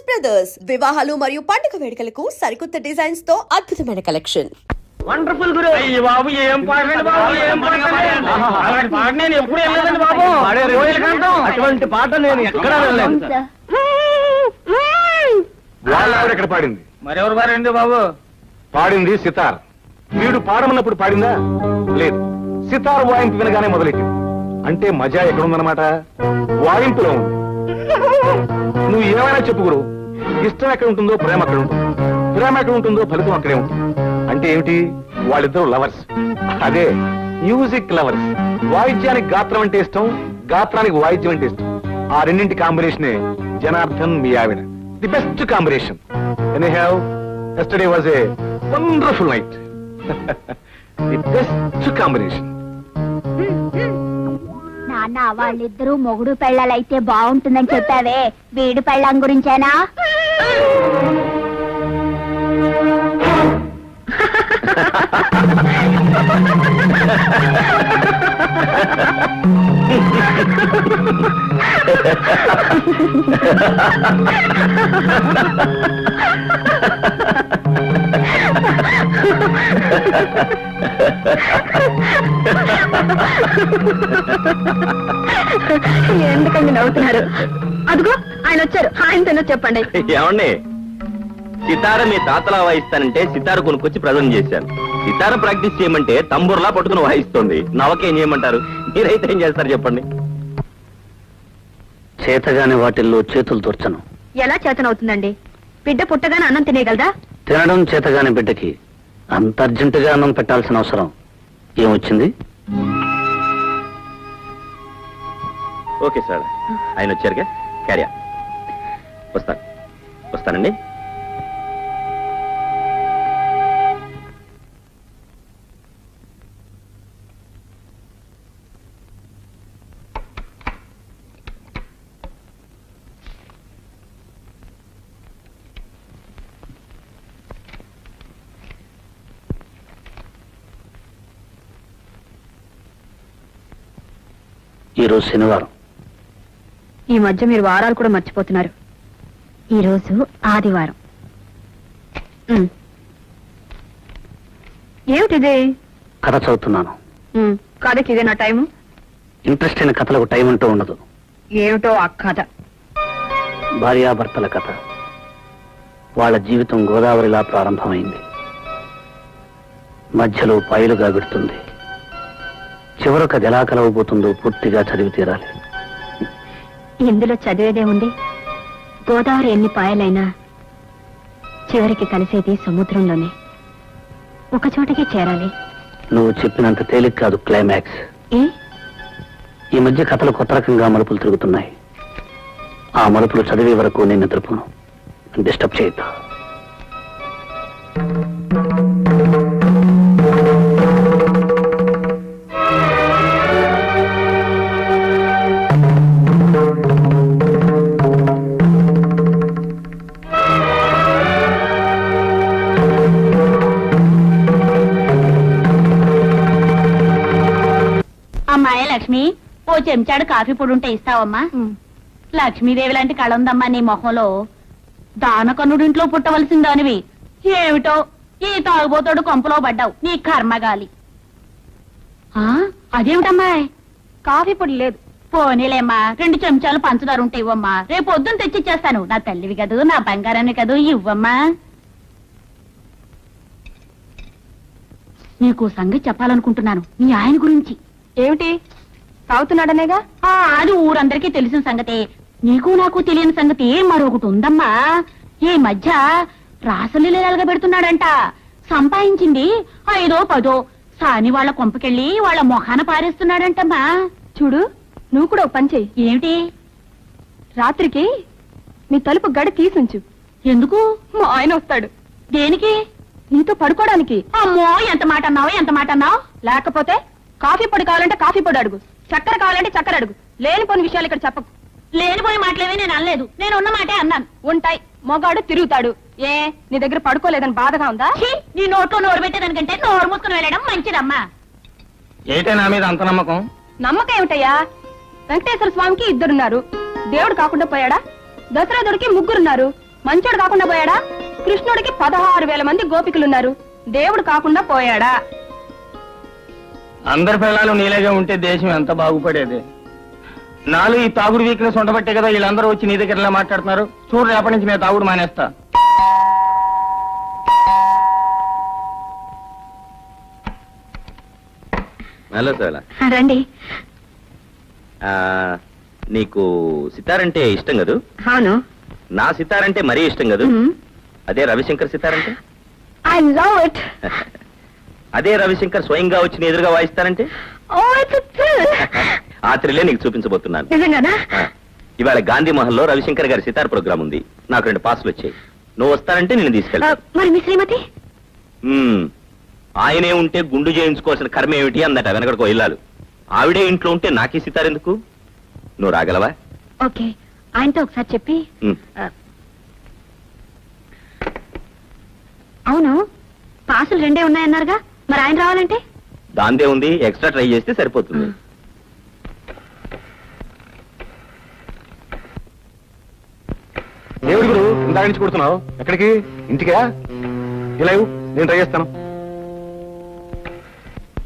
Brothers వివాహాలు మరియు పండుగ వేడుకలకు సరికొత్త డిజైన్స్ తో అద్భుతమైన కలెక్షన్. వండర్ఫుల్ గురు. అయ్య బాబు ఏం పాడండి బాబు, ఏం పాడండి. అలాంటి పాట నేను ఎప్పుడు వెళ్ళలేదండి బాబు. అటువంటి పాట నేను ఎక్కడా వెళ్ళలేదు. వాళ్ళెవరు ఎక్కడ పాడింది? మరెవరు పాడండి బాబు? పాడింది సితార్. వీడు పాడమన్నప్పుడు పాడిందా? లేదు, సితార్ వాయింపు వినగానే మొదలెట్టింది. అంటే మజా ఎక్కడుందన్నమాట? వాయింపులో ఉంది. నువ్వు ఏమైనా చెప్పు గురు, ఇష్టం ఎక్కడ ఉంటుందో ప్రేమ అక్కడ ఉంటుంది, ప్రేమ ఎక్కడ ఉంటుందో ఫలితం అక్కడే ఉంటుంది. అంటే ఏమిటి? వాళ్ళిద్దరు లవర్స్. అదే మ్యూజిక్ లవర్స్. వాయిద్యానికి గాత్రం అంటే ఇష్టం, గాత్రానికి వాయిద్యం అంటే ఇష్టం. ఆ రెండింటి కాంబినేషనే జనార్దన్ మీ ఆవిడ. The best combination. Anyhow, yesterday was a wonderful night. The best combination. నాన్న, వాళ్ళిద్దరూ మొగుడు పెళ్ళాలైతే బాగుంటుందని చెప్పావే, వీడి పెళ్ళం గురించేనా? ఎందుకండి నవ్వుతున్నారు? అదిగో ఆయన వచ్చారు, ఆయనతో చెప్పండి. ఏమండి, సితార మీ తాతలా వాయిస్తానంటే సితార కొనుక్కొచ్చి ప్రజెంట్ చేశాను. సితార ప్రాక్టీస్ చేయమంటే తంబూర్లా పట్టుకుని వాయిస్తుంది. నవకేం చేయమంటారు? మీరైతే ఏం చేస్తారు చెప్పండి? చేతగాని వాటిల్లో చేతులు తోర్చను. ఎలా చేతనవుతుందండి? బిడ్డ పుట్టగానే అన్నం తినేయగలదా? తినడం చేతగాని బిడ్డకి అంత అర్జెంటుగా అన్నం పెట్టాల్సిన అవసరం ఏమొచ్చింది? ఓకే సార్, ఆయన వచ్చారుగా, క్యారియా. వస్తానండి. ఈరోజు శనివారం. ఈ మధ్య మీరు వారాలు కూడా మర్చిపోతున్నారు. ఈరోజు ఆదివారం. ఏమిటిది? కథ చదువుతున్నాను. కథకి ఇదే నా టైము? ఇంట్రెస్ట్ అయిన కథలకు టైం అంటూ ఉండదు. ఏమిటో ఆ కథ? భార్యాభర్తల కథ. వాళ్ళ జీవితం గోదావరిలా ప్రారంభమైంది, మధ్యలో పాయలుగా విడుతుంది. చివరకు అది ఎలా కలవబోతుందో పూర్తిగా చదివి తీరాలి. ఇందులో చదివేదే ఉంది. గోదావరి ఎన్ని పాయలైనా చివరికి కలిసేది సముద్రంలోనే. ఒక చోటకి చేరాలి. నువ్వు చెప్పినంత తేలిక కాదు క్లైమాక్స్. ఈ మధ్య కథలు కొత్త రకంగా మలుపులు తిరుగుతున్నాయి. ఆ మలుపులు చదివే వరకు నేను నిద్రపోను. డిస్టర్బ్ చేయొద్దు. అమ్మాయి లక్ష్మి, ఓ చెంచాడు కాఫీ పొడి ఉంటే ఇస్తావమ్మా? లక్ష్మీదేవి లాంటి కళ ఉందమ్మా నీ మొహంలో. దానకన్నుడింట్లో పుట్టవలసిందానివి ఏమిటో ఈ తాగుబోతోడు కొంపలో పడ్డావు. నీ కర్మగాలి. అదేమిటమ్మాయి, కాఫీ పొడి లేదు? పోనీలేమ్మా, 2 చెంచాలు పంచదార ఉంటే ఇవ్వమ్మా. రేపు పొద్దున్న తెచ్చిచ్చేస్తాను. నా తల్లివి కదూ, నా బంగారాన్ని కదూ, ఇవ్వమ్మా. నీకు సంగతి చెప్పాలనుకుంటున్నాను, మీ ఆయన గురించి. ఏమిటి? తాగుతున్నాడనేగా? అది ఊరందరికీ తెలిసిన సంగతే. నీకు నాకు తెలియని సంగతి మరొకటి ఉందమ్మా. ఈ మధ్య రాసలీలగా పెడుతున్నాడంట. సంపాదించింది 5ో 10ో సాని వాళ్ళ కొంపకెళ్ళి వాళ్ళ మొఖాన పారేస్తున్నాడంటమ్మా. చూడు, నువ్వు కూడా ఒక పని చెయ్యి. ఏమిటి? రాత్రికి నీ తలుపు గడి తీసుంచు. ఎందుకు? మా ఆయన వస్తాడు. దేనికి? నీతో పడుకోవడానికి. అమ్మో, ఎంత మాట అన్నావు, ఎంత మాట అన్నావు. లేకపోతే కాఫీ పొడి కావాలంటే కాఫీ పొడి అడుగు, చక్కెర కావాలంటే చక్కెర అడుగు. లేనిపోని విషయాలు ఇక్కడ చెప్పకు. లేనిపోయి మాటలేవి నేను అనలేదు. నేను ఉన్న మాటే అన్నాను. ఉంటాయి, మొగాడు తిరుగుతాడు. ఏ నీ దగ్గర పడుకోలేదని బాధగా ఉందా? నీ నోట్లో నోరు పెట్టేదానికంటే నోరు మూసుకుని వెళ్ళడం మంచిదమ్మా. ఏంటే నా మీద అంత నమ్మకం? నమ్మకం ఏమిటయ్యా? వెంకటేశ్వర స్వామికి 2 దేవుడు కాకుండా పోయాడా? దసరాదుడికి 3 ఉన్నారు. మంచోడు కాకుండా పోయాడా? కృష్ణుడికి 16,000 మంది గోపికలున్నారు, దేవుడు కాకుండా పోయాడా? అందరి పిల్లలు నీలాగే ఉంటే దేశం ఎంత బాగుపడేది. నాలో ఈ తాగుడు వీక్నెస్ ఉండబట్టే కదా వీళ్ళందరూ వచ్చి నీ దగ్గర ఇలా మాట్లాడుతున్నారు. చూడు, రేపటి నుంచి నేను తాగుడు మానేస్తా. హలో సోలా, రండి. నీకు సితారంటే ఇష్టం కదూ? అవును. నా సితారంటే మరీ ఇష్టం కదూ? అదే రవిశంకర్ సితారంటే? I love it. అదే రవిశంకర్ స్వయంగా వచ్చి నీ ఎదురుగా వాయిస్తారంటే? ఆ త్రిల్లే నీకు చూపించబోతున్నాను. నిజంగానా? ఇవాళ గాంధీ మహల్లో రవిశంకర్ గారి సితార్ ప్రోగ్రామ్ ఉంది. నాకు 2 పాసులు వచ్చాయి. నువ్వు వస్తానంటే నేను తీసుకెళ్తా. మరి మీ శ్రీమతి? ఆయనే ఉంటే గుండు చేయించుకోవాల్సిన కర్మ ఏమిటి అందట వెనకడికో ఇల్లాలు. ఆవిడే ఇంట్లో ఉంటే నాకీ సితార్ ఎందుకు? నువ్వు రాగలవా? ఓకే, ఆయనతో ఒకసారి చెప్పి. అవును, పాసులు 2 ఉన్నాయన్నారుగా, మరి ఆయన రావాలంటే? దాందే ఉంది, ఎక్స్ట్రా ట్రై చేస్తే సరిపోతుంది. దేవుడి గురు ఇందాక నుంచి కొడుతున్నావు, ఎక్కడికి? ఇంటికా? ఇలా ఇవ్వు, నేను ట్రై చేస్తాను.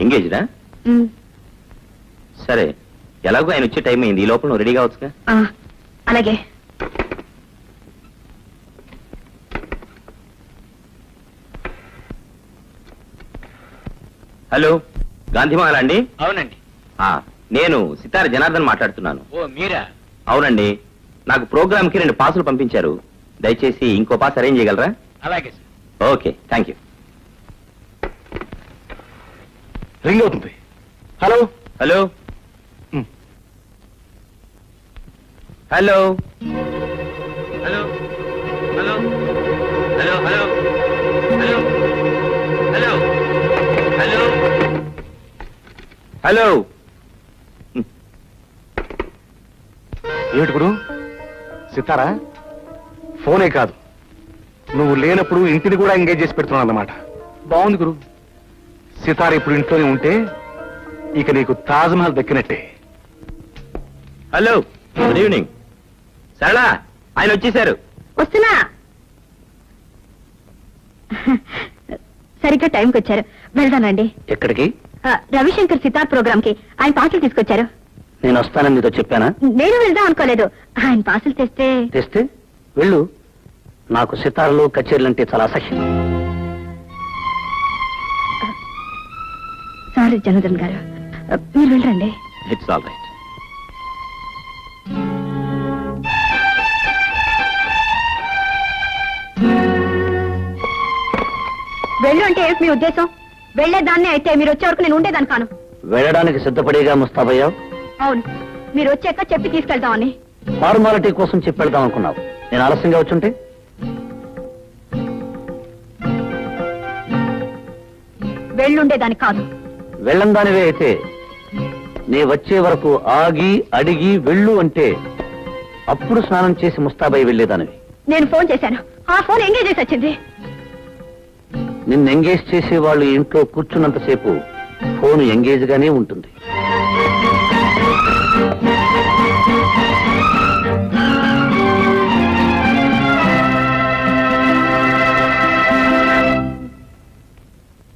ఎంగేజ్డా? సరే, ఎలాగో ఆయన వచ్చే టైం అయింది. ఈ లోపల నువ్వు రెడీ కావచ్చుగా? అలాగే. హలో, గాంధీమాల అండి? అవునండి. నేను సితార జనార్దన్ మాట్లాడుతున్నాను. ఓ మీరా? అవునండి, నాకు ప్రోగ్రామ్ కి 2 పాసులు పంపించారు. దయచేసి ఇంకో పాస్ అరేంజ్ చేయగలరా? అలాగే sir. Okay, thank you. Ring అవుతుంది. Hello hello hello hello hello hello hello hello hello hello hello. ఏమిటి గురు? సితారా? ఫోనే కాదు, నువ్వు లేనప్పుడు ఇంటిని కూడా ఎంగేజ్ చేసి పెడుతున్నావు అన్నమాట. బాగుంది గురు. సితార ఇప్పుడు ఇంట్లోనే ఉంటే ఇక నీకు తాజ్ మహల్ దక్కినట్టే. Hello, good evening. సరళా, ఆయన వచ్చేసారు. వస్తున్నా. సరిగ్గా టైంకి వచ్చారు. వెళ్దానండి. ఎక్కడికి? రవిశంకర్ సితార్ ప్రోగ్రామ్ కి ఆయన పాసులు తీసుకొచ్చారు. నేను వస్తానని నీతో చెప్పానా? నేను వెళ్దాం అనుకోలేదు. ఆయన పాసులు తెస్తే వెళ్ళు. నాకు సితార్లు కచేరీలంటే చాలా అసహ్యం. సారీ జనార్దన్ గారు, మీరు వెళ్ళండి. It's all right. వెళ్ళు అంటే ఏమిటి మీ ఉద్దేశం? వెళ్లేదాన్ని అయితే మీరు వచ్చే వరకు నేను ఉండేదాన్ని కాను. వెళ్ళడానికి సిద్ధపడేగా ముస్తాబయ్యావు. అవును, మీరు వచ్చాక చెప్పి తీసుకెళ్తామని. ఫార్మాలిటీ కోసం చెప్పెళ్దాం అనుకున్నావు. నేను ఆలస్యంగా వచ్చుంటే? వెళ్ళుండేదాన్ని కాదు. వెళ్ళందానివే అయితే నీ వచ్చే వరకు ఆగి అడిగి వెళ్ళు అంటే అప్పుడు స్నానం చేసి ముస్తాబై వెళ్ళేదానివి. నేను ఫోన్ చేశాను, ఆ ఫోన్ ఎంగేజ్ చేసి వచ్చింది. నిన్ను ఎంగేజ్ చేసే వాళ్ళు ఇంట్లో కూర్చున్నంతసేపు ఫోన్ ఎంగేజ్ గానే ఉంటుంది.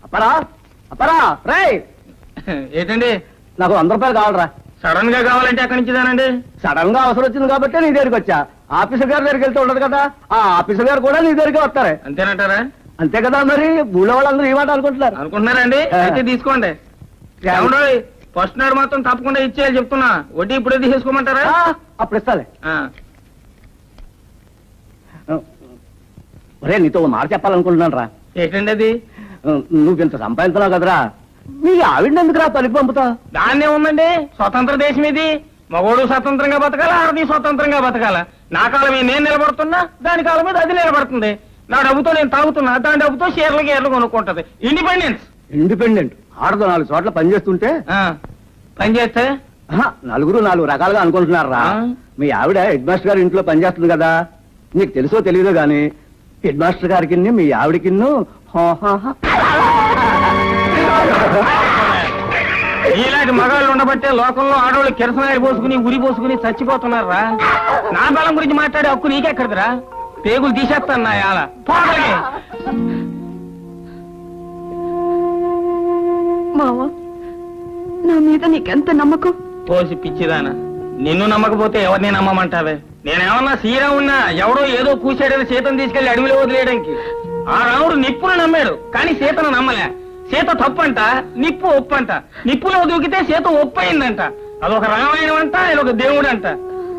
అపరా అపరా రే. ఏంటండి? నాకు 100 రూపాయలు కావాలరా. సడన్ గా కావాలంటే ఎక్కడి నుంచిదానండి? సడన్ గా అవసరం వచ్చింది కాబట్టి నీ దగ్గరికి వచ్చా. ఆఫీసర్ గారి దగ్గరికి వెళ్తే ఉండదు కదా, ఆ ఆఫీసర్ గారు కూడా నీ దగ్గరికి వస్తారే. అంతేనంటారా? అంతే కదా, మరి ఊళ్ళో వాళ్ళందరూ ఈ మాట అనుకుంటున్నారు. అనుకుంటున్నారండి? అయితే తీసుకోండి. ఫస్ట్ నాడు మాత్రం తప్పకుండా ఇచ్చేయాలి చెప్తున్నా. వడ్డీ ఇప్పుడే తీసేసుకోమంటారా? అప్పుడు ఇస్తాలే. ఆ. ఒరే, నీతో ఓ మాట చెప్పాలనుకుంటున్నాను రా. ఏంటండి అది? నువ్వు ఇంత సంపాదించినావు కదరా, మీ ఆవిడ ఎందుకురా పలికి పంపుతావు? దాన్నే ఉందండి, స్వతంత్ర దేశం ఇది. మగోడు స్వతంత్రంగా బతకాల, ఆడది స్వతంత్రంగా బతకాల. నా కాలం మీద నేను నిలబడుతున్నా, దాని కాలం మీద అది నిలబడుతుంది. నా డబ్బుతో నేను తాగుతున్నా, దాని డబ్బుతో షేర్లు గేర్లు కొనుక్కుంటది. ఇండిపెండెన్స్. ఇండిపెండెంట్ ఆడదు 4 చోట్ల పని చేస్తుంటే పని చేస్తే నలుగురు 4 రకాలుగా అనుకుంటున్నారా. మీ ఆవిడ హెడ్ మాస్టర్ గారి ఇంట్లో పనిచేస్తుంది కదా, నీకు తెలుసో తెలియదో గాని హెడ్ మాస్టర్ గారికి మీ ఆవిడకి ఇలాంటి మగాళ్ళు ఉండబట్టే లోకంలో ఆడవాళ్ళు కిరసనాయి పోసుకుని ఉరి పోసుకుని చచ్చిపోతున్నారా. నా బలం గురించి మాట్లాడే హక్కు నీకెక్కడిదిరా? పేగులు తీసేస్తాను నా యాల పోగలిగే. మావా, నా మీద నీకెంత నమ్మకం? పోసి పిచ్చిదానా, నిన్ను నమ్మకపోతే ఎవరిని నమ్మమంటావే? నేనేమన్నా శ్రీరామున్నా ఎవడో ఏదో కూసాడని సీతను తీసుకెళ్లి అడవిలో వదిలేయడానికి. ఆ రాముడు నిప్పును నమ్మాడు కానీ సీతను నమ్మలే. సీత తప్పంట, నిప్పు ఒప్పంట. నిప్పులో దూకితే సీత ఒప్పయిందంట. అదొక రామాయణం అంట, ఇదొక దేవుడు అంట.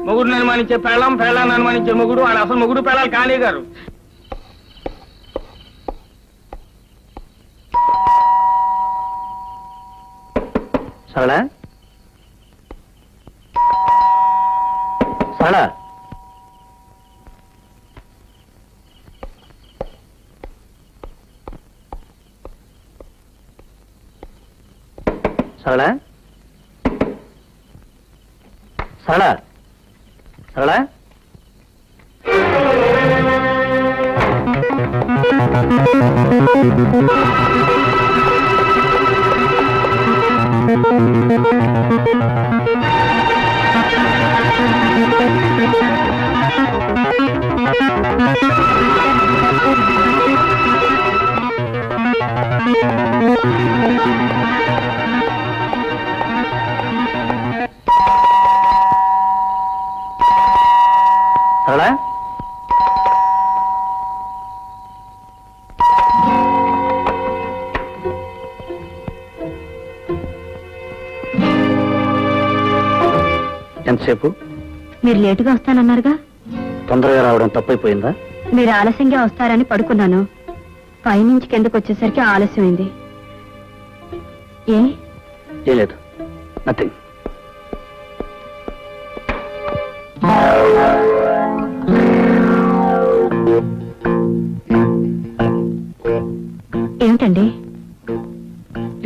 మొగుడుని అనుమానించే పెళ్ళం, పెళ్ళాన్ని అనుమానించే మొగుడు, వాడు అసలు మొగుడు పెళ్ళాలి కాళీ గారు. సరళ, సరళ, సరళ, సరళ, సరళ. సరళ, ఎంతసేపు? మీరు లేటుగా వస్తానన్నారుగా. తొందరగా రావడం తప్పైపోయిందా? మీరు ఆలస్యంగా వస్తారని పడుకున్నాను. పైనుంచి కిందకు వచ్చేసరికి ఆలస్యమైంది. ఏం లేదు, నథింగ్. ఏమిటండి?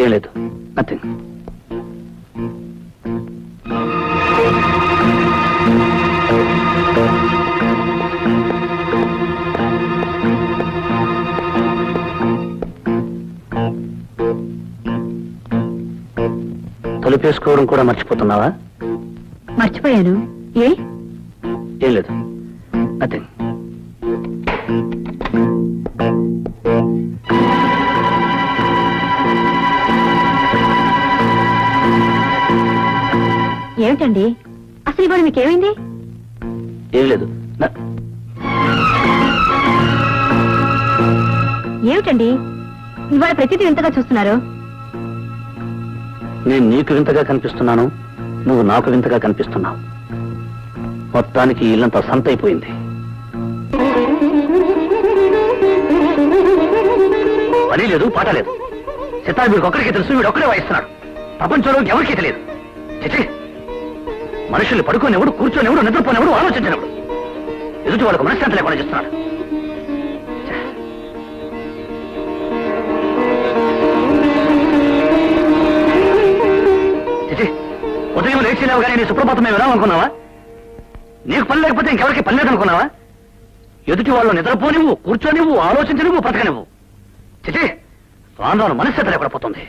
ఏం లేదు, నథింగ్. తలుపేసుకోవడం కూడా మర్చిపోతున్నావా? మర్చిపోయాను. ఏ? ఏం లేదు, నథింగ్. ఏమిటండి అసలు ఇవాళ మీకేమైంది? ఏం లేదు. ఏమిటండి ఇవాళ ప్రతిదీ వింతగా చూస్తున్నారు? నేను నీకు వింతగా కనిపిస్తున్నాను, నువ్వు నాకు వింతగా కనిపిస్తున్నావు. మొత్తానికి ఇల్లంతా సంత అయిపోయింది. పని లేదు, పాట లేదు. సితార్ వీడికి ఒక్కడికి తెలుసు, వీడు ఒక్కడే వాయిస్తున్నాడు. ప్రపంచంలో ఎవరికీ తెలియదు. చిచి, మనుషుల్ని పడుకోనివ్వడు, కూర్చొనివ్వడు, నిద్రపోనివ్వడు, ఆలోచించినప్పుడు ఎదుటి వాళ్ళకు మనశ్శాంతి లేకుండా చేస్తున్నాడు. చిచి, ఉదయం లేచినావు కానీ నీ సుప్రభాతం మేము వినామనుకున్నావా? నీకు పని లేకపోతే ఇంకెవరికి పని లేదనుకున్నావా? ఎదుటి వాళ్ళు నిద్రపోనివ్వు, కూర్చోనివ్వు, ఆలోచించనివ్వు, బ్రతకనివ్వు. చిచి, రాను రాను మనశ్శాంతి లేకుండా పోతుంది.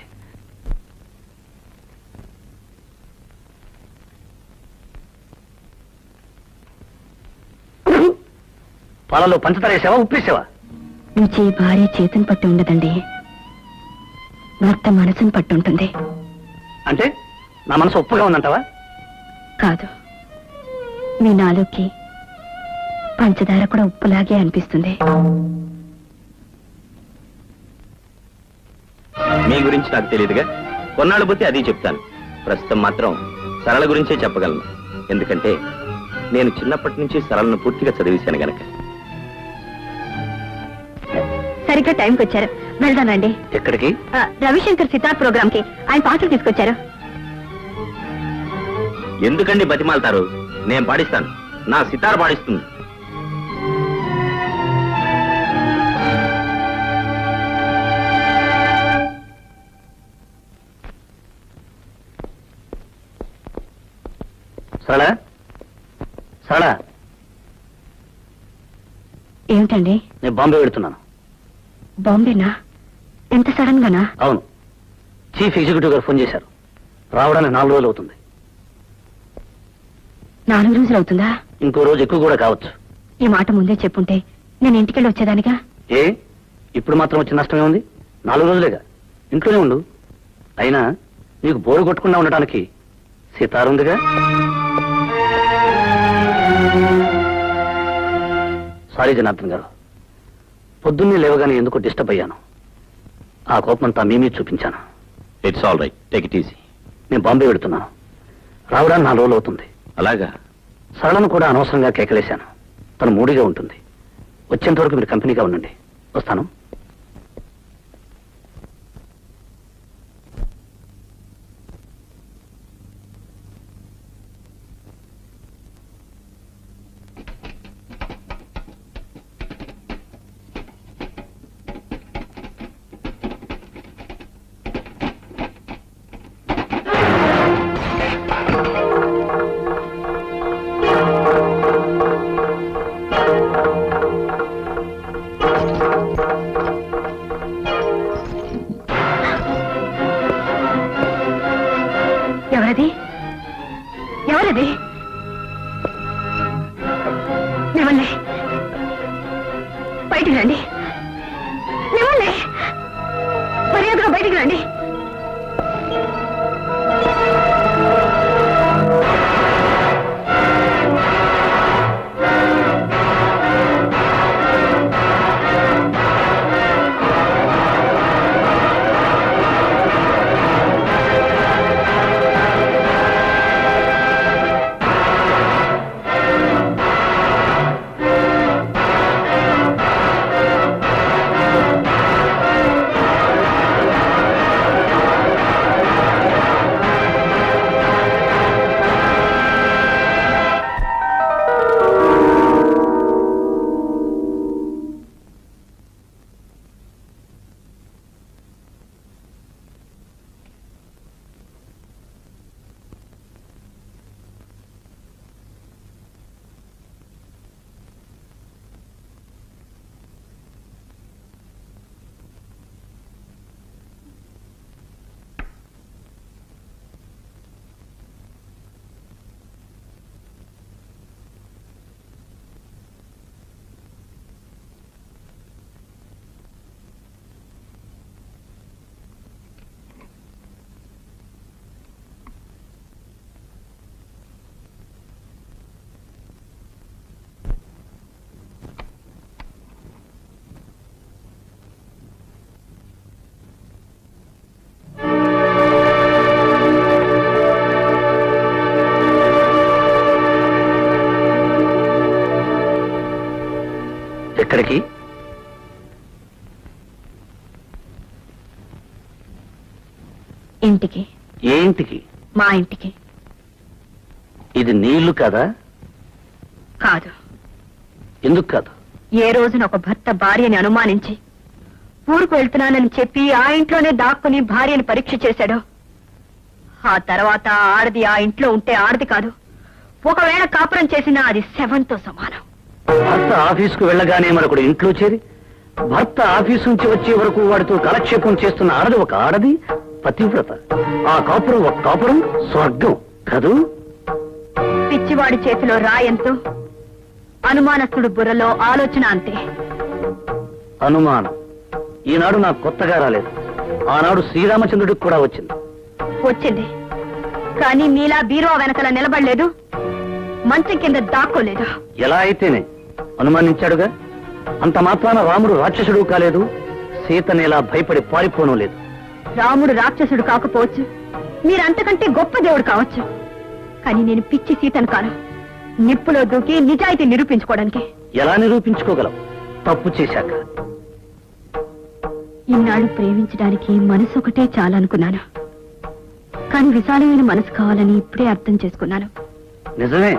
పాలలో పంచదార వేసావా, ఉప్పేసావా? రుచి భార్య చేతిని పట్టి ఉండదండి, భర్త మనసును పట్టి ఉంటుంది. అంటే నా మనసు ఉప్పుగా ఉందంటావా? కాదు, మీ నాలుగుకి పంచదార కూడా ఉప్పులాగే అనిపిస్తుంది. మీ గురించి నాకు తెలియదుగా, కొన్నాళ్ళు పోతే అది చెప్తాను. ప్రస్తుతం మాత్రం సరళ గురించే చెప్పగలను. ఎందుకంటే నేను చిన్నప్పటి నుంచి సరళను పూర్తిగా చదివేశాను గనక. సరిగ్గా టైంకి వచ్చారు. వెళ్దానండి. ఎక్కడికి? రవిశంకర్ సితార్ ప్రోగ్రామ్ కి ఆయన పాటలు తీసుకొచ్చారు. ఎందుకండి బతిమాలతారు? నేను పాడిస్తాను, నా సితార్ పాడిస్తుంది. సరళ, సరళ, ఏమిటండి? నేను బాంబే వెళుతున్నాను. బాంబేనా? ఎంత సడన్ గానా? అవును, చీఫ్ ఎగ్జిక్యూటివ్ గారు ఫోన్ చేశారు. రావడానికి 4 రోజులు అవుతుంది. 4 రోజులు అవుతుందా? ఇంకో రోజు ఎక్కువ కూడా కావచ్చు. ఈ మాట ముందే చెప్పుంటే నేను ఇంటికెళ్ళి వచ్చేదానిగా. ఏ ఇప్పుడు మాత్రం వచ్చిన నష్టమే ఉంది? 4 రోజులేగా, ఇంట్లోనే ఉండు. అయినా నీకు బోరు కొట్టకుండా ఉండటానికి సీతారుందిగా. సారీ జనార్దన్ గారు, పొద్దున్నే లేవగానే ఎందుకో డిస్టర్బ్ అయ్యాను. ఆ కోపమంతా మీ మీద చూపించాను. It's all right, take it easy. నేను బాంబే వెడుతున్నాను. రావడానికి 4 రోజులు అవుతుంది. అలాగా? సరళను కూడా అనవసరంగా కేకలేశాను. తను మూడిగా ఉంటుంది. వచ్చేంత వరకు మీరు కంపెనీగా ఉండండి. వస్తాను. ఎవరది? ఎవరది? మిమ్మల్ని బయటికి రండి. మిమ్మల్ని మర్యాదగా బయటికి రండి. ఎక్కడికి? ఇంటికి. ఏ ఇంటికి? మా ఇంటికి. ఇది నీ ఇల్లు కాదా? కాదు. ఎందుకు కాదు? ఏ రోజున ఒక భర్త భార్యని అనుమానించి ఊరుకు వెళ్తున్నానని చెప్పి ఆ ఇంట్లోనే దాక్కుని భార్యని పరీక్ష చేశాడో, ఆ తర్వాత ఆడది ఆ ఇంట్లో ఉంటే ఆడది కాదు, ఒకవేళ కాపురం చేసినా అది శవంతో సమానం. భర్త ఆఫీసుకు వెళ్ళగానే మరొకడు ఇంట్లో చేరి భర్త ఆఫీసు నుంచి వచ్చే వరకు వాడితో కాలక్షేపం చేస్తున్న ఆడది ఒక ఆడది, పతివ్రత. ఆ కాపురం ఒక కాపురం, స్వర్గం కదూ? పిచ్చివాడి చేతిలో రాయంతో, అనుమానస్తుడు బుర్రలో ఆలోచన అంతే. అనుమానం ఈనాడు నాకు కొత్తగా రాలేదు. ఆనాడు శ్రీరామచంద్రుడికి కూడా వచ్చింది. వచ్చింది, కానీ మీలా బీరువా వెనకల నిలబడలేదు, మంచం కింద దాక్కోలేదు. ఎలా అయితేనే అనుమానించాడుగా. అంత మాత్రాన రాముడు రాక్షసుడు కాలేదు, సీతనేలా భయపడి పారిపోను లేదు. రాముడు రాక్షసుడు కాకపోవచ్చు, మీరంతకంటే గొప్ప దేవుడు కావచ్చు, కానీ నేను పిచ్చి సీతను కాను. నిప్పులో దూకి నిజాయితీ నిరూపించుకోవడానికి. ఎలా నిరూపించుకోగలవు తప్పు చేశాక? ఇన్నాళ్ళు ప్రేమించడానికి మనసు ఒకటే చాలనుకున్నాను, కానీ విశాలమైన మనసు కావాలని ఇప్పుడే అర్థం చేసుకున్నాను. నిజమే,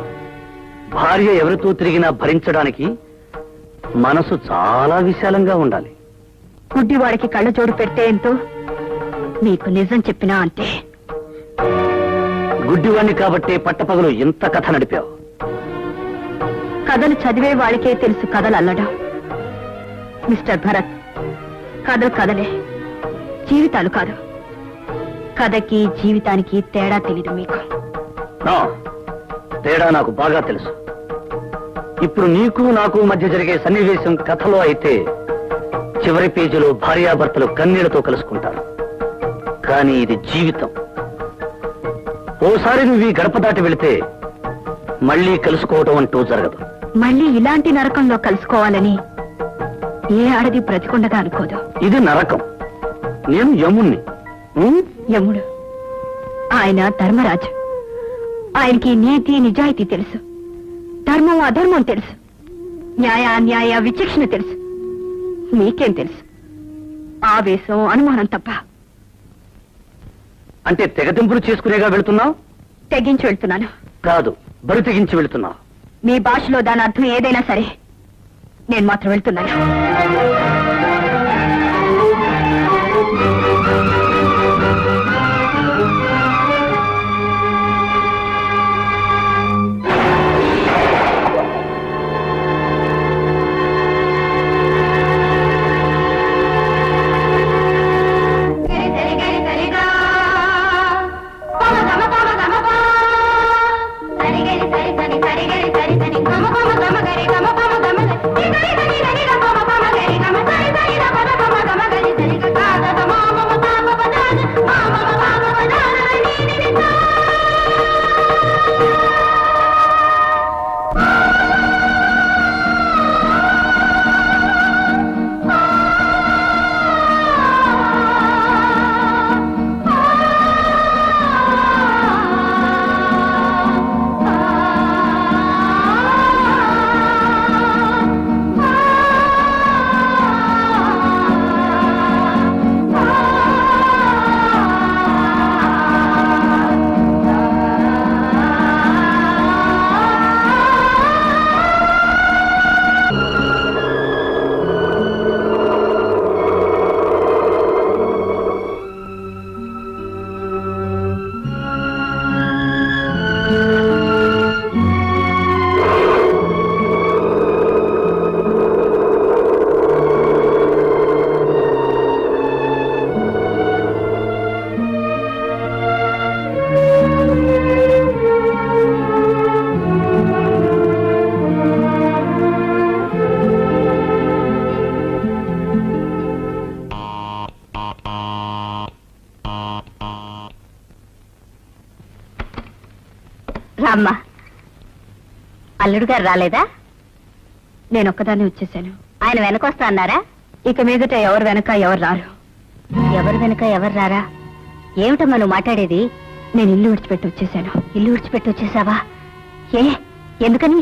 భార్య ఎవరితో తిరిగినా భరించడానికి మనసు చాలా విశాలంగా ఉండాలి. గుడ్డివాడికి కళ్ళజోడు పెడితే ఎంతో, మీకు నిజం చెప్పినా అంతే. గుడ్డివాణ్ణి కాబట్టే పట్టపగలు ఇంత కథ నడిపావు. కథలు చదివే వాళ్ళకే తెలుసు కథలు అల్లడం. మిస్టర్ భరత్, కథలు కథలే, జీవితాలు కాదు. కథకి జీవితానికి తేడా తెలీదు మీకు. నా తేడా నాకు బాగా తెలుసు. ఇప్పుడు నీకు నాకు మధ్య జరిగే సన్నివేశం కథలో అయితే చివరి పేజీలో భార్యాభర్తలు కన్నీళ్లతో కలుసుకుంటారు. కానీ ఇది జీవితం. ఓసారి నువ్వు ఈ గడప దాటి వెళితే మళ్ళీ కలుసుకోవటం అంటూ జరగదు. మళ్ళీ ఇలాంటి నరకంలో కలుసుకోవాలని ఏ ఆడది బ్రతికుండగా అనుకోదు. ఇది నరకం. నేను యముణ్ణి. యముడు ఆయన ధర్మరాజు. ఆయనకి నీతి నిజాయితీ తెలుసు, ధర్మం అధర్మం తెలుసు, న్యాయ అన్యాయ విచక్షణ తెలుసు. నీకేం తెలుసు? ఆవేశం, అనుమానం తప్ప. అంటే తెగతింపులు చేసుకునేగా వెళుతున్నావు? తెగించి వెళ్తున్నాను. కాదు, బరి తెగించి వెళుతున్నావు. మీ భాషలో దాని అర్థం ఏదైనా సరే నేను మాత్రం వెళ్తున్నాను. రామ్మా. అల్లుడు గారు రాలేదా? నేను ఒక్కదాన్ని వచ్చేసాను. ఆయన వెనకొస్తా అన్నారా? ఇక మీదట ఎవరు వెనక ఎవరు రారు. ఎవరు వెనక ఎవరు రారా? ఏమిటమ్మా నువ్వు మాట్లాడేది? నేను ఇల్లు విడిచిపెట్టి వచ్చేసాను. ఇల్లు విడిచిపెట్టి వచ్చేసావా? ఏ ఎందుకని?